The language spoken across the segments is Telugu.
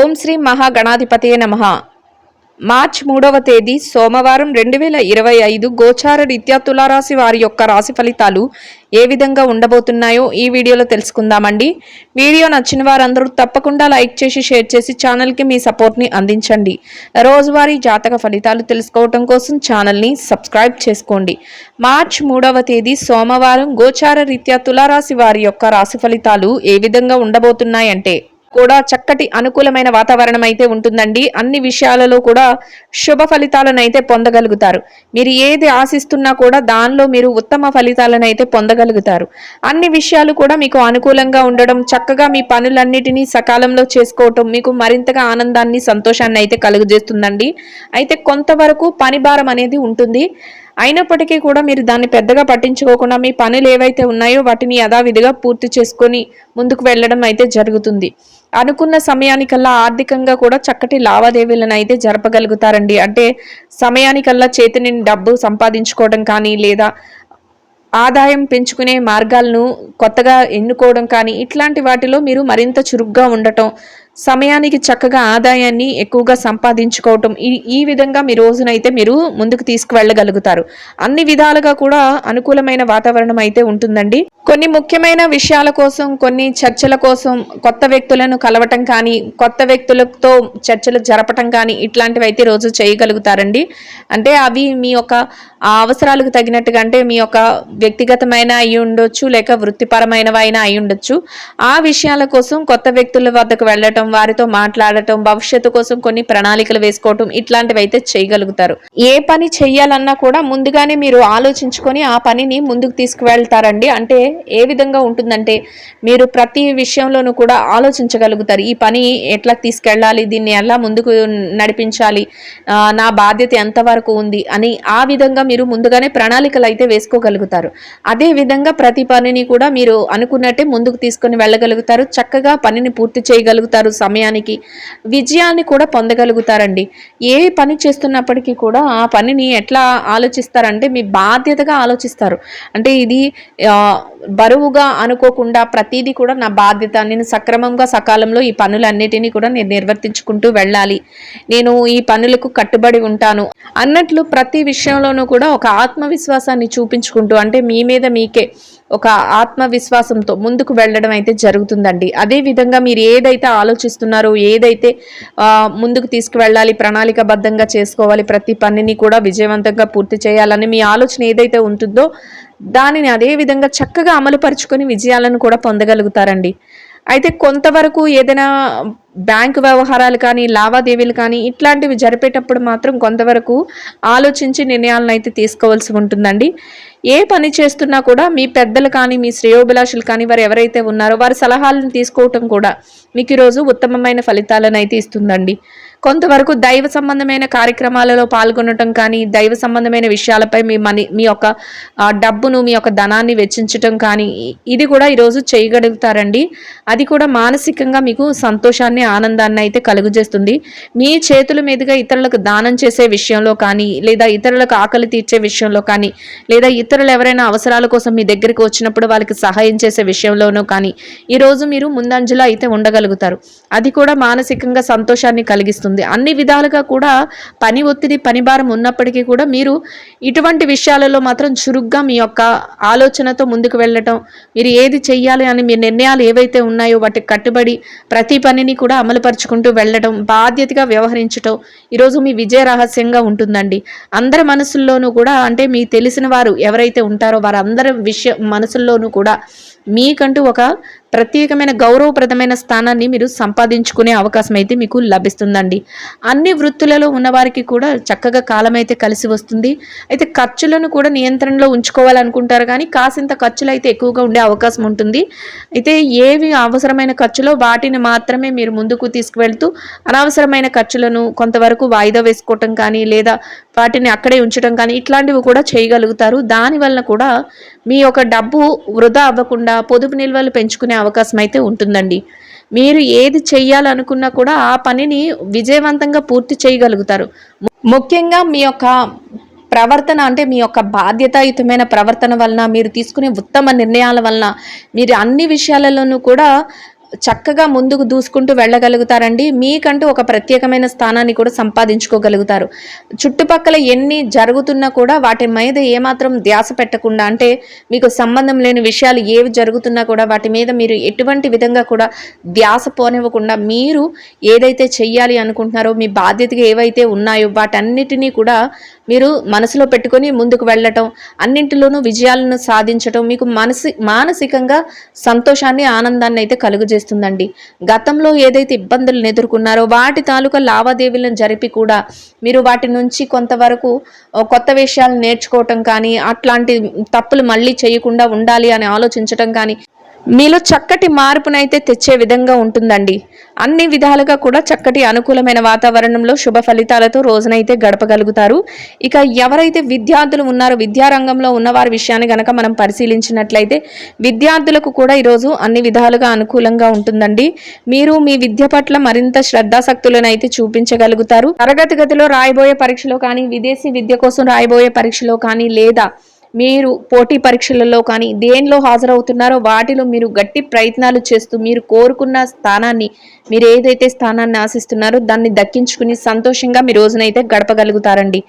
ఓం శ్రీ మహాగణాధిపతయే నమః. మార్చి 3వ తేదీ సోమవారం 2025 గోచార రీత్యా తులారాశి వారి యొక్క రాశి ఫలితాలు ఏ విధంగా ఉండబోతున్నాయో ఈ వీడియోలో తెలుసుకుందామండి. వీడియో నచ్చిన వారందరూ తప్పకుండా లైక్ చేసి షేర్ చేసి ఛానల్కి మీ సపోర్ట్ని అందించండి. రోజువారీ జాతక ఫలితాలు తెలుసుకోవడం కోసం ఛానల్ని సబ్స్క్రైబ్ చేసుకోండి. మార్చి 3వ తేదీ సోమవారం గోచార రీత్యా తులారాశి వారి యొక్క రాశి ఫలితాలు ఏ విధంగా ఉండబోతున్నాయంటే కూడా చక్కటి అనుకూలమైన వాతావరణం అయితే ఉంటుందండి. అన్ని విషయాలలో కూడా శుభ ఫలితాలను అయితే పొందగలుగుతారు. మీరు ఏది ఆశిస్తున్నా కూడా దానిలో మీరు ఉత్తమ ఫలితాలను అయితే పొందగలుగుతారు. అన్ని విషయాలు కూడా మీకు అనుకూలంగా ఉండడం, చక్కగా మీ పనులన్నిటినీ సకాలంలో చేసుకోవటం మీకు మరింతగా ఆనందాన్ని సంతోషాన్ని అయితే కలుగజేస్తుందండి. అయితే కొంతవరకు పని భారం అనేది ఉంటుంది. అయినప్పటికీ కూడా మీరు దాన్ని పెద్దగా పట్టించుకోకుండా మీ పనులు ఏవైతే ఉన్నాయో వాటిని యథావిధిగా పూర్తి చేసుకొని ముందుకు వెళ్ళడం అయితే జరుగుతుంది. అనుకున్న సమయానికల్లా ఆర్థికంగా కూడా చక్కటి లావాదేవీలను అయితే జరపగలుగుతారండి. అంటే సమయానికల్లా చేతిని డబ్బు సంపాదించుకోవడం కానీ లేదా ఆదాయం పెంచుకునే మార్గాలను కొత్తగా ఎన్నుకోవడం కానీ ఇట్లాంటి వాటిలో మీరు మరింత చురుగ్గా ఉండటం, సమయానికి చక్కగా ఆదాయాన్ని ఎక్కువగా సంపాదించుకోవటం, ఈ విధంగా మీ రోజునైతే మీరు ముందుకు తీసుకువెళ్ళగలుగుతారు. అన్ని విధాలుగా కూడా అనుకూలమైన వాతావరణం అయితే ఉంటుందండి. కొన్ని ముఖ్యమైన విషయాల కోసం, కొన్ని చర్చల కోసం కొత్త వ్యక్తులను కలవటం కానీ, కొత్త వ్యక్తులతో చర్చలు జరపటం కానీ ఇట్లాంటివి అయితే రోజు చేయగలుగుతారండి. అంటే అవి మీ యొక్క అవసరాలకు తగినట్టుగా, అంటే మీ యొక్క వ్యక్తిగతమైన అయి ఉండొచ్చు, లేక వృత్తిపరమైనవైనా అయి ఉండొచ్చు. ఆ విషయాల కోసం కొత్త వ్యక్తుల వద్దకు వెళ్ళటం, వారితో మాట్లాడటం, భవిష్యత్తు కోసం కొన్ని ప్రణాళికలు వేసుకోవటం ఇట్లాంటివి అయితే చేయగలుగుతారు. ఏ పని చెయ్యాలన్నా కూడా ముందుగానే మీరు ఆలోచించుకొని ఆ పనిని ముందుకు తీసుకువెళ్తారండి. అంటే ఏ విధంగా ఉంటుందంటే మీరు ప్రతి విషయంలోనూ కూడా ఆలోచించగలుగుతారు. ఈ పని ఎట్లా తీసుకెళ్ళాలి, దీన్ని ఎలా ముందుకు నడిపించాలి, నా బాధ్యత ఎంతవరకు ఉంది అని ఆ విధంగా మీరు ముందుగానే ప్రణాళికలు అయితే వేసుకోగలుగుతారు. అదే విధంగా ప్రతి పనిని కూడా మీరు అనుకున్నట్టే ముందుకు తీసుకొని వెళ్ళగలుగుతారు. చక్కగా పనిని పూర్తి చేయగలుగుతారు. సమయానికి విజయాన్ని కూడా పొందగలుగుతారండి. ఏ పని చేస్తున్నప్పటికీ కూడా ఆ పనిని ఎట్లా ఆలోచిస్తారంటే మీ బాధ్యతగా ఆలోచిస్తారు. అంటే ఇది బరువుగా అనుకోకుండా ప్రతిదీ కూడా నా బాధ్యత, నేను సక్రమంగా సకాలంలో ఈ పనులన్నిటినీ కూడా నేను నిర్వర్తించుకుంటూ వెళ్ళాలి, నేను ఈ పనులకు కట్టుబడి ఉంటాను అన్నట్లు ప్రతి విషయంలోనూ కూడా ఒక ఆత్మవిశ్వాసాన్ని చూపించుకుంటూ, అంటే మీ మీద మీకే ఒక ఆత్మవిశ్వాసంతో ముందుకు వెళ్ళడం అయితే జరుగుతుందండి. అదే విధంగా మీరు ఏదైతే ఆలోచిస్తున్నారో, ఏదైతే ముందుకు తీసుకువెళ్ళాలి, ప్రణాళికాబద్ధంగా చేసుకోవాలి, ప్రతి పనిని కూడా విజయవంతంగా పూర్తి చేయాలని మీ ఆలోచన ఏదైతే ఉంటుందో దానిని అదే విధంగా చక్కగా అమలుపరుచుకొని విజయాలను కూడా పొందగలుగుతారండి. అయితే కొంతవరకు ఏదైనా బ్యాంకు వ్యవహారాలు కానీ, లావాదేవీలు కానీ ఇట్లాంటివి జరిపేటప్పుడు మాత్రం కొంతవరకు ఆలోచించి నిర్ణయాలను అయితే తీసుకోవాల్సి ఉంటుందండి. ఏ పని చేస్తున్నా కూడా మీ పెద్దలు కానీ, మీ శ్రేయోభిలాషులు కానీ, వారు ఎవరైతే ఉన్నారో వారి సలహాలను తీసుకోవటం కూడా మీకు ఈరోజు ఉత్తమమైన ఫలితాలను అయితే ఇస్తుందండి. కొంతవరకు దైవ సంబంధమైన కార్యక్రమాలలో పాల్గొనటం కానీ, దైవ సంబంధమైన విషయాలపై మీ యొక్క డబ్బును, మీ యొక్క ధనాన్ని వెచ్చించటం కానీ ఇది కూడా ఈరోజు చేయగలుగుతారండి. అది కూడా మానసికంగా మీకు సంతోషాన్ని, ఆనందాన్ని అయితే కలుగజేస్తుంది. మీ చేతుల మీదుగా ఇతరులకు దానం చేసే విషయంలో కానీ, లేదా ఇతరులకు ఆకలి తీర్చే విషయంలో కానీ, లేదా ఇతరులు ఎవరైనా అవసరాల కోసం మీ దగ్గరికి వచ్చినప్పుడు వాళ్ళకి సహాయం చేసే విషయంలోనూ కానీ ఈరోజు మీరు ముందంజలో అయితే ఉండగలుగుతారు. అది కూడా మానసికంగా సంతోషాన్ని కలిగిస్తుంది. అన్ని విధాలుగా కూడా పని ఒత్తిడి, పని భారం ఉన్నప్పటికీ కూడా మీరు ఇటువంటి విషయాలలో మాత్రం చురుగ్గా మీ యొక్క ఆలోచనతో ముందుకు వెళ్ళటం, మీరు ఏది చెయ్యాలి అని మీ నిర్ణయాలు ఏవైతే ఉన్నాయో వాటికి కట్టుబడి ప్రతి పనిని కూడా అమలుపరుచుకుంటూ వెళ్ళటం, బాధ్యతగా వ్యవహరించటం ఈరోజు మీ విజయ రహస్యంగా ఉంటుందండి. అందరి మనసుల్లోనూ కూడా, అంటే మీ తెలిసిన వారు ఎవరైతే ఉంటారో వారందరి మనసుల్లోనూ కూడా మీకంటూ ఒక ప్రత్యేకమైన గౌరవప్రదమైన స్థానాన్ని మీరు సంపాదించుకునే అవకాశం అయితే మీకు లభిస్తుందండి. అన్ని వృత్తులలో ఉన్నవారికి కూడా చక్కగా కాలం అయితే కలిసి వస్తుంది. అయితే ఖర్చులను కూడా నియంత్రణలో ఉంచుకోవాలనుకుంటారు కానీ కాసింత ఖర్చులు అయితే ఎక్కువగా ఉండే అవకాశం ఉంటుంది. అయితే ఏవి అవసరమైన ఖర్చులో వాటిని మాత్రమే మీరు ముందుకు తీసుకువెళ్తూ అనవసరమైన ఖర్చులను కొంతవరకు వాయిదా వేసుకోవటం కానీ, లేదా వాటిని అక్కడే ఉంచడం కానీ ఇట్లాంటివి కూడా చేయగలుగుతారు. దానివల్ల కూడా మీ యొక్క డబ్బు వృధా అవ్వకుండా పొదుపు నిల్వలు పెంచుకునే అవకాశం అయితే ఉంటుందండి. మీరు ఏది చెయ్యాలనుకున్నా కూడా ఆ పనిని విజయవంతంగా పూర్తి చేయగలుగుతారు. ముఖ్యంగా మీ యొక్క ప్రవర్తన, అంటే మీ యొక్క బాధ్యతాయుతమైన ప్రవర్తన వలన, మీరు తీసుకునే ఉత్తమ నిర్ణయాల వలన మీరు అన్ని విషయాలలోనూ కూడా చక్కగా ముందుకు దూసుకుంటూ వెళ్ళగలుగుతారండి. మీకంటూ ఒక ప్రత్యేకమైన స్థానాన్ని కూడా సంపాదించుకోగలుగుతారు. చుట్టుపక్కల ఎన్ని జరుగుతున్నా కూడా వాటి మీద ఏమాత్రం ధ్యాస పెట్టకుండా, అంటే మీకు సంబంధం లేని విషయాలు ఏవి జరుగుతున్నా కూడా వాటి మీద మీరు ఎటువంటి విధంగా కూడా ధ్యాస పోనివ్వకుండా, మీరు ఏదైతే చెయ్యాలి అనుకుంటున్నారో, మీ బాధ్యతగా ఏవైతే ఉన్నాయో వాటన్నిటినీ కూడా మీరు మనసులో పెట్టుకొని ముందుకు వెళ్ళటం, అన్నింటిలోనూ విజయాలను సాధించటం మీకు మానసికంగా సంతోషాన్ని, ఆనందాన్ని అయితే కలుగజేస్తుందండి. గతంలో ఏదైతే ఇబ్బందులను ఎదుర్కొన్నారో వాటి తాలూకా లావాదేవీలను జరిపి కూడా మీరు వాటి నుంచి కొంతవరకు కొత్త విషయాలు నేర్చుకోవటం కానీ, అట్లాంటి తప్పులు మళ్ళీ చేయకుండా ఉండాలి అని ఆలోచించటం కానీ మీలో చక్కటి మార్పునైతే తెచ్చే విధంగా ఉంటుందండి. అన్ని విధాలుగా కూడా చక్కటి అనుకూలమైన వాతావరణంలో శుభ ఫలితాలతో రోజునైతే గడపగలుగుతారు. ఇక ఎవరైతే విద్యార్థులు ఉన్నారో, విద్యారంగంలో ఉన్నవారి విషయాన్ని గనక మనం పరిశీలించినట్లయితే విద్యార్థులకు కూడా ఈరోజు అన్ని విధాలుగా అనుకూలంగా ఉంటుందండి. మీరు మీ విద్య పట్ల మరింత శ్రద్ధాశక్తులను అయితే చూపించగలుగుతారు. తరగతి గదిలో రాయబోయే పరీక్షలో కానీ, విదేశీ విద్య కోసం రాయబోయే పరీక్షలో కానీ, లేదా మీరు పోటీ పరీక్షలలో కానీ దేనిలో హాజరవుతున్నారో వాటిలో మీరు గట్టి ప్రయత్నాలు చేస్తూ మీరు కోరుకున్న స్థానాన్ని, మీరు ఏదైతే స్థానాన్ని ఆశిస్తున్నారో దాన్ని దక్కించుకుని సంతోషంగా మీ రోజునైతే గడపగలుగుతారండి.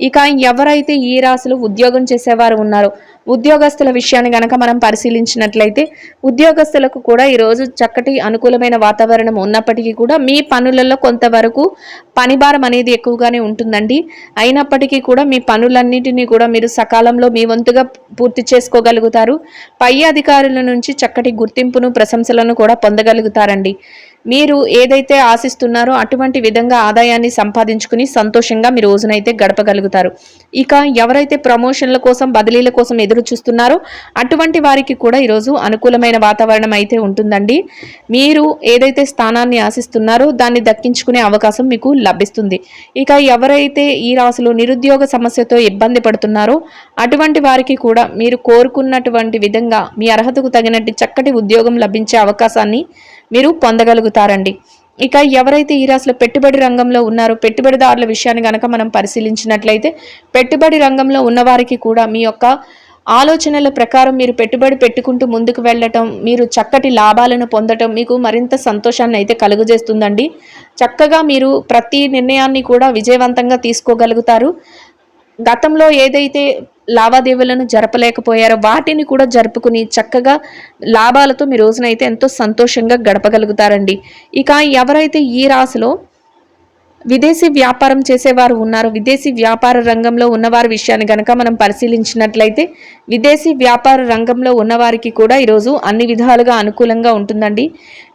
ఇక ఎవరైతే ఈ రాశిలో ఉద్యోగం చేసేవారు ఉన్నారో, ఉద్యోగస్తుల విషయాన్ని గనక మనం పరిశీలించినట్లయితే ఉద్యోగస్తులకు కూడా ఈరోజు చక్కటి అనుకూలమైన వాతావరణం ఉన్నప్పటికీ కూడా మీ పనులలో కొంతవరకు పనిభారం అనేది ఎక్కువగానే ఉంటుందండి. అయినప్పటికీ కూడా మీ పనులన్నింటినీ కూడా మీరు సకాలంలో మీ వంతుగా పూర్తి చేసుకోగలుగుతారు. పై అధికారుల నుంచి చక్కటి గుర్తింపును, ప్రశంసలను కూడా పొందగలుగుతారండి. మీరు ఏదైతే ఆశిస్తున్నారో అటువంటి విధంగా ఆదాయాన్ని సంపాదించుకుని సంతోషంగా మీ రోజునైతే గడపగలుగుతారు. ఇక ఎవరైతే ప్రమోషన్ల కోసం, బదిలీల కోసం ఎదురు చూస్తున్నారో అటువంటి వారికి కూడా ఈరోజు అనుకూలమైన వాతావరణం అయితే ఉంటుందండి. మీరు ఏదైతే స్థానాన్ని ఆశిస్తున్నారో దాన్ని దక్కించుకునే అవకాశం మీకు లభిస్తుంది. ఇక ఎవరైతే ఈ రాశిలో నిరుద్యోగ సమస్యతో ఇబ్బంది పడుతున్నారో అటువంటి వారికి కూడా మీరు కోరుకున్నటువంటి విధంగా మీ అర్హతకు తగినట్టు చక్కటి ఉద్యోగం లభించే అవకాశాన్ని మీరు పొందగలుగుతారండి. ఇక ఎవరైతే ఈ రాశిలో పెట్టుబడి రంగంలో ఉన్నారో, పెట్టుబడిదారుల విషయాన్ని గనక మనం పరిశీలించినట్లయితే పెట్టుబడి రంగంలో ఉన్నవారికి కూడా మీ యొక్క ఆలోచనల ప్రకారం మీరు పెట్టుబడి పెట్టుకుంటూ ముందుకు వెళ్ళటం, మీరు చక్కటి లాభాలను పొందటం మీకు మరింత సంతోషాన్ని అయితే కలుగజేస్తుందండి. చక్కగా మీరు ప్రతి నిర్ణయాన్ని కూడా విజయవంతంగా తీసుకోగలుగుతారు. గతంలో ఏదైతే లావాదేవీలను జరపలేకపోయారో వాటిని కూడా జరుపుకుని చక్కగా లాభాలతో మీ రోజునైతే ఎంతో సంతోషంగా గడపగలుగుతారండి. ఇక ఎవరైతే ఈ రాశిలో విదేశీ వ్యాపారం చేసేవారు ఉన్నారు, విదేశీ వ్యాపార రంగంలో ఉన్నవారి విషయాన్ని గనక మనం పరిశీలించినట్లయితే విదేశీ వ్యాపార రంగంలో ఉన్నవారికి కూడా ఈరోజు అన్ని విధాలుగా అనుకూలంగా ఉంటుందండి.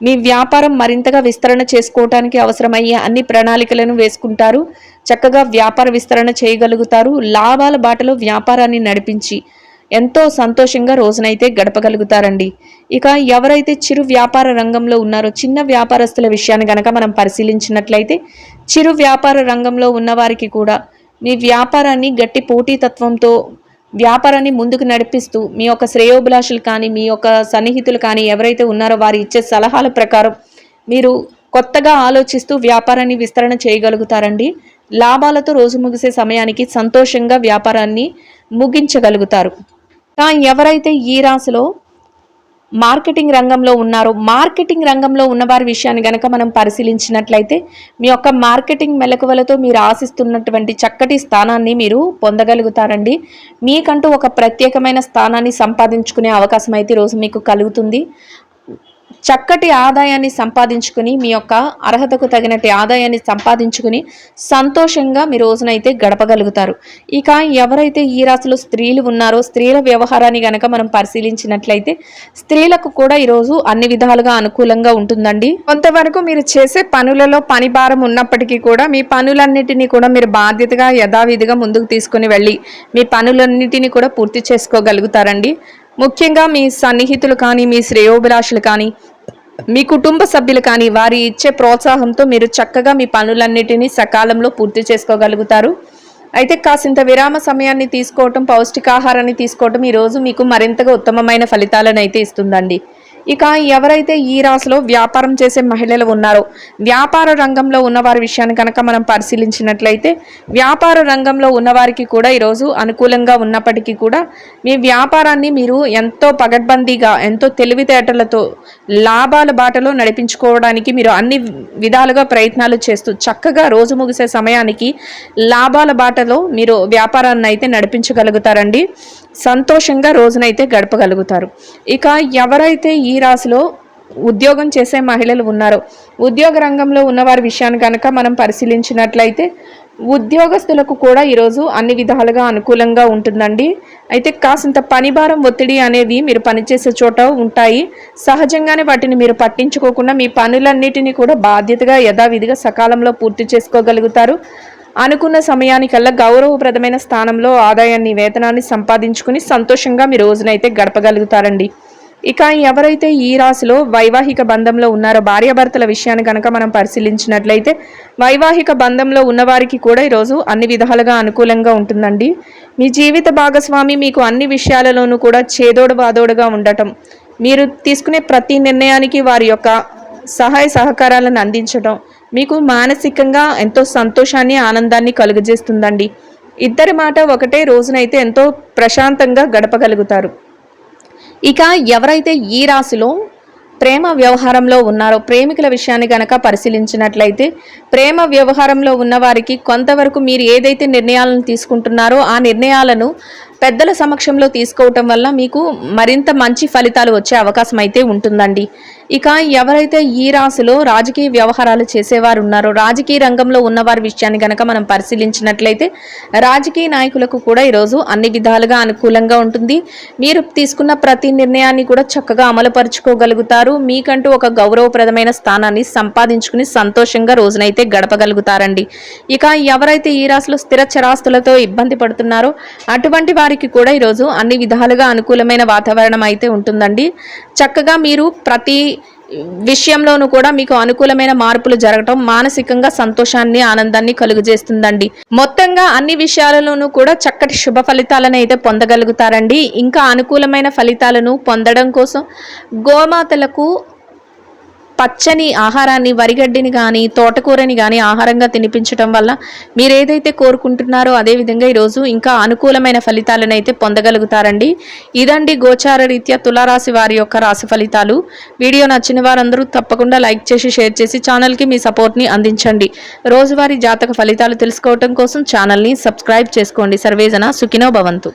మీ వ్యాపారం మరింతగా విస్తరణ చేసుకోవటానికి అవసరమయ్యే అన్ని ప్రణాళికలను వేసుకుంటారు. చక్కగా వ్యాపార విస్తరణ చేయగలుగుతారు. లాభాల బాటలో వ్యాపారాన్ని నడిపించి ఎంతో సంతోషంగా రోజునైతే గడపగలుగుతారండి. ఇక ఎవరైతే చిరు వ్యాపార రంగంలో ఉన్నారో, చిన్న వ్యాపారస్తుల విషయాన్ని గనక మనం పరిశీలించినట్లయితే చిరు వ్యాపార రంగంలో ఉన్నవారికి కూడా మీ వ్యాపారాన్ని గట్టి పోటీతత్వంతో వ్యాపారాన్ని ముందుకు నడిపిస్తూ మీ యొక్క శ్రేయోభిలాషులు కానీ, మీ యొక్క సన్నిహితులు కానీ ఎవరైతే ఉన్నారో వారి ఇచ్చే సలహాల ప్రకారం మీరు కొత్తగా ఆలోచిస్తూ వ్యాపారాన్ని విస్తరణ చేయగలుగుతారండి. లాభాలతో రోజు ముగిసే సమయానికి సంతోషంగా వ్యాపారాన్ని ముగించగలుగుతారు. ఎవరైతే ఈ రాశిలో మార్కెటింగ్ రంగంలో ఉన్నారో, మార్కెటింగ్ రంగంలో ఉన్నవారి విషయాన్ని గనక మనం పరిశీలించినట్లయితే మీ యొక్క మార్కెటింగ్ మెలకువలతో మీరు ఆశిస్తున్నటువంటి చక్కటి స్థానాన్ని మీరు పొందగలుగుతారండి. మీకంటూ ఒక ప్రత్యేకమైన స్థానాన్ని సంపాదించుకునే అవకాశం అయితే ఈరోజు మీకు కలుగుతుంది. చక్కటి ఆదాయాన్ని సంపాదించుకుని మీ యొక్క అర్హతకు తగినట్టు ఆదాయాన్ని సంపాదించుకుని సంతోషంగా మీ రోజునైతే గడపగలుగుతారు. ఇక ఎవరైతే ఈ రాశిలో స్త్రీలు ఉన్నారో, స్త్రీల వ్యవహారాన్ని గనక మనం పరిశీలించినట్లయితే స్త్రీలకు కూడా ఈరోజు అన్ని విధాలుగా అనుకూలంగా ఉంటుందండి. కొంతవరకు మీరు చేసే పనులలో పని భారం ఉన్నప్పటికీ కూడా మీ పనులన్నిటినీ కూడా మీరు బాధ్యతగా యథావిధిగా ముందుకు తీసుకుని వెళ్ళి మీ పనులన్నిటినీ కూడా పూర్తి చేసుకోగలుగుతారండి. ముఖ్యంగా మీ సన్నిహితులు కానీ, మీ శ్రేయోభిలాషులు కానీ, మీ కుటుంబ సభ్యులు కానీ వారి ఇచ్చే ప్రోత్సాహంతో మీరు చక్కగా మీ పనులన్నిటినీ సకాలంలో పూర్తి చేసుకోగలుగుతారు. అయితే కాసింత విరామ సమయాన్ని తీసుకోవటం, పౌష్టికాహారాన్ని తీసుకోవటం ఈరోజు మీకు మరింతగా ఉత్తమమైన ఫలితాలను అయితే ఇస్తుందండి. ఇక ఎవరైతే ఈ రాశిలో వ్యాపారం చేసే మహిళలు ఉన్నారో, వ్యాపార రంగంలో ఉన్నవారి విషయాన్ని కనుక మనం పరిశీలించినట్లయితే, వ్యాపార రంగంలో ఉన్నవారికి కూడా ఈరోజు అనుకూలంగా ఉన్నప్పటికీ కూడా మీ వ్యాపారాన్ని మీరు ఎంతో పగడ్బందీగా, ఎంతో తెలివితేటలతో లాభాల బాటలో నడిపించుకోవడానికి మీరు అన్ని విధాలుగా ప్రయత్నాలు చేస్తూ చక్కగా రోజు ముగిసే సమయానికి లాభాల బాటలో మీరు వ్యాపారాన్ని అయితే నడిపించగలుగుతారండి. సంతోషంగా రోజునైతే గడపగలుగుతారు. ఇక ఎవరైతే ఈ రాశిలో ఉద్యోగం చేసే మహిళలు ఉన్నారో, ఉద్యోగ రంగంలో ఉన్నవారి విషయాన్ని కనుక మనం పరిశీలించినట్లయితే ఉద్యోగస్తులకు కూడా ఈరోజు అన్ని విధాలుగా అనుకూలంగా ఉంటుందండి. అయితే కాసింత పనిభారం, ఒత్తిడి అనేది మీరు పనిచేసే చోట ఉంటాయి. సహజంగానే వాటిని మీరు పట్టించుకోకుండా మీ పనులన్నిటినీ కూడా బాధ్యతగా యథావిధిగా సకాలంలో పూర్తి చేసుకోగలుగుతారు. అనుకున్న సమయానికల్లా గౌరవప్రదమైన స్థానంలో ఆదాయాన్ని, వేతనాన్ని సంపాదించుకుని సంతోషంగా మీ రోజునైతే గడపగలుగుతారండి. ఇక ఎవరైతే ఈ రాశిలో వైవాహిక బంధంలో ఉన్నారో, భార్యాభర్తల విషయాన్ని కనుక మనం పరిశీలించినట్లయితే వైవాహిక బంధంలో ఉన్నవారికి కూడా ఈరోజు అన్ని విధాలుగా అనుకూలంగా ఉంటుందండి. మీ జీవిత భాగస్వామి మీకు అన్ని విషయాలలోనూ కూడా చేదోడు బాదోడుగా ఉండటం, మీరు తీసుకునే ప్రతి నిర్ణయానికి వారి యొక్క సహాయ సహకారాలను అందించడం మీకు మానసికంగా ఎంతో సంతోషాన్ని, ఆనందాన్ని కలుగజేస్తుందండి. ఇద్దరి మాట ఒకటే రోజునైతే ఎంతో ప్రశాంతంగా గడపగలుగుతారు. ఇక ఎవరైతే ఈ రాశిలో ప్రేమ వ్యవహారంలో ఉన్నారో, ప్రేమికుల విషయాన్ని గనక పరిశీలించినట్లయితే ప్రేమ వ్యవహారంలో ఉన్నవారికి కొంతవరకు మీరు ఏదైతే నిర్ణయాలను తీసుకుంటున్నారో ఆ నిర్ణయాలను పెద్దల సమక్షంలో తీసుకోవటం వల్ల మీకు మరింత మంచి ఫలితాలు వచ్చే అవకాశం అయితే ఉంటుందండి. ఇక ఎవరైతే ఈ రాశిలో రాజకీయ వ్యవహారాలు చేసేవారు ఉన్నారో, రాజకీయ రంగంలో ఉన్నవారి విషయాన్ని కనుక మనం పరిశీలించినట్లయితే రాజకీయ నాయకులకు కూడా ఈరోజు అన్ని విధాలుగా అనుకూలంగా ఉంటుంది. మీరు తీసుకున్న ప్రతి నిర్ణయాన్ని కూడా చక్కగా అమలుపరుచుకోగలుగుతారు. మీకంటూ ఒక గౌరవప్రదమైన స్థానాన్ని సంపాదించుకుని సంతోషంగా రోజునైతే గడపగలుగుతారండి. ఇక ఎవరైతే ఈ రాశిలో స్థిర చరాస్తులతో ఇబ్బంది పడుతున్నారో అటువంటి వారికి కూడా ఈరోజు అన్ని విధాలుగా అనుకూలమైన వాతావరణం అయితే ఉంటుందండి. చక్కగా మీరు ప్రతి విషయంలోనూ కూడా మీకు అనుకూలమైన మార్పులు జరగటం మానసికంగా సంతోషాన్ని, ఆనందాన్ని కలుగజేస్తుందండి. మొత్తంగా అన్ని విషయాలలోనూ కూడా చక్కటి శుభ ఫలితాలను అయితే పొందగలుగుతారండి. ఇంకా అనుకూలమైన ఫలితాలను పొందడం కోసం గోమాతలకు పచ్చని ఆహారాన్ని, వరిగడ్డిని కానీ, తోటకూరని కానీ ఆహారంగా తినిపించడం వల్ల మీరు ఏదైతే కోరుకుంటున్నారో అదేవిధంగా ఈరోజు ఇంకా అనుకూలమైన ఫలితాలను అయితే పొందగలుగుతారండి. ఇదండి గోచార రీత్యా తులారాశి వారి యొక్క రాశి ఫలితాలు. వీడియో నచ్చిన వారందరూ తప్పకుండా లైక్ చేసి, షేర్ చేసి ఛానల్కి మీ సపోర్ట్ని అందించండి. రోజువారీ జాతక ఫలితాలు తెలుసుకోవడం కోసం ఛానల్ని సబ్స్క్రైబ్ చేసుకోండి. సర్వేజన సుఖినో భవంతు.